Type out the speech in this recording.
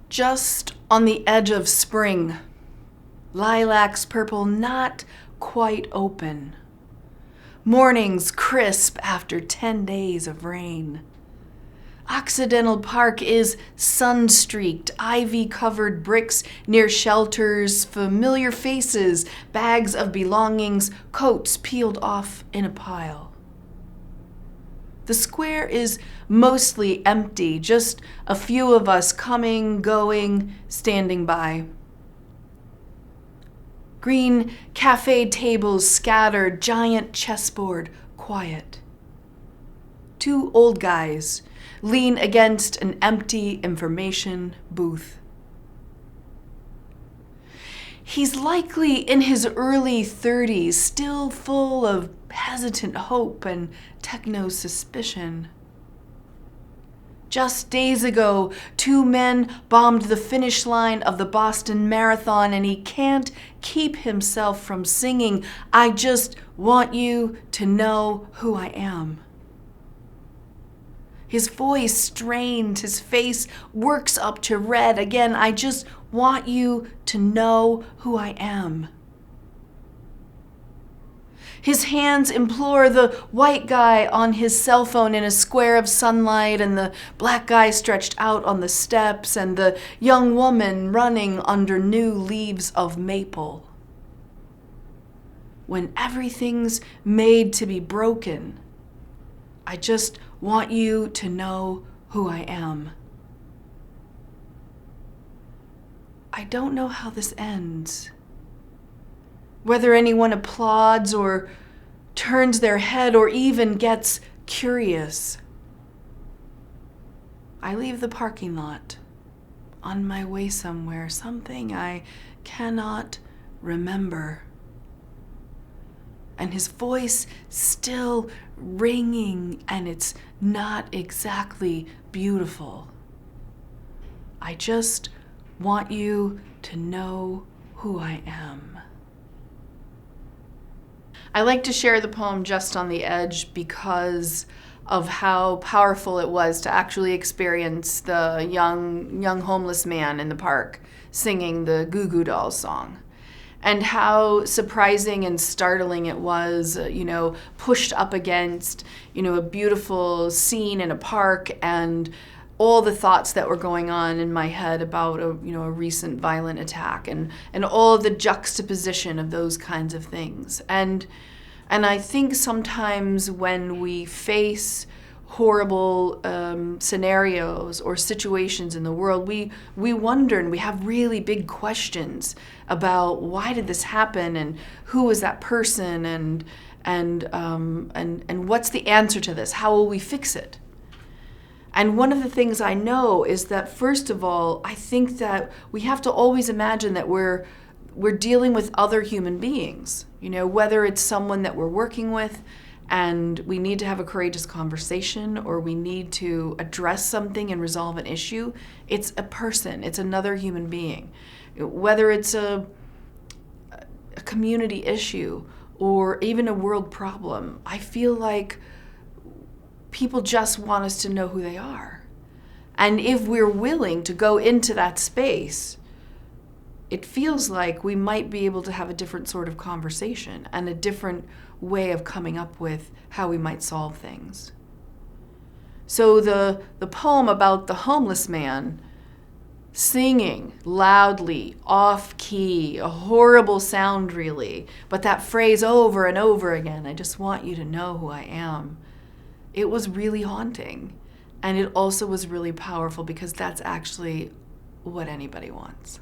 Just on the edge of spring, lilacs purple not quite open. Mornings crisp after 10 days of rain. Occidental Park is sun-streaked, ivy-covered bricks near shelters, familiar faces, bags of belongings, coats peeled off in a pile. The square is mostly empty, just a few of us coming, going, standing by. Green cafe tables scattered, giant chessboard quiet. Two old guys lean against an empty information booth. He's likely in his early 30s, still full of hesitant hope and techno-suspicion. Just days ago, two men bombed the finish line of the Boston Marathon, and he can't keep himself from singing, "I just want you to know who I am." His voice strained, his face works up to red again. "I just want you to know who I am." His hands implore the white guy on his cell phone in a square of sunlight, and the black guy stretched out on the steps, and the young woman running under new leaves of maple. When everything's made to be broken, I just want you to know who I am. I don't know how this ends. Whether anyone applauds or turns their head or even gets curious. I leave the parking lot on my way somewhere, something I cannot remember. And his voice still ringing, and it's not exactly beautiful. I just want you to know who I am. I like to share the poem Just on the Edge because of how powerful it was to actually experience the young homeless man in the park singing the Goo Goo Dolls song. And how surprising and startling it was, pushed up against, a beautiful scene in a park, and all the thoughts that were going on in my head about a recent violent attack, and all the juxtaposition of those kinds of things. And I think sometimes when we face horrible scenarios or situations in the world, we wonder, and we have really big questions about why did this happen, and who was that person, and what's the answer to this? How will we fix it? And one of the things I know is that, first of all, I think that we have to always imagine that we're dealing with other human beings, whether it's someone that we're working with, and we need to have a courageous conversation, or we need to address something and resolve an issue. It's a person, it's another human being. Whether it's a community issue or even a world problem, I feel like people just want us to know who they are. And if we're willing to go into that space, it feels like we might be able to have a different sort of conversation and a different way of coming up with how we might solve things. So the poem about the homeless man singing loudly, off-key, a horrible sound really, but that phrase over and over again, "I just want you to know who I am," it was really haunting. And it also was really powerful because that's actually what anybody wants.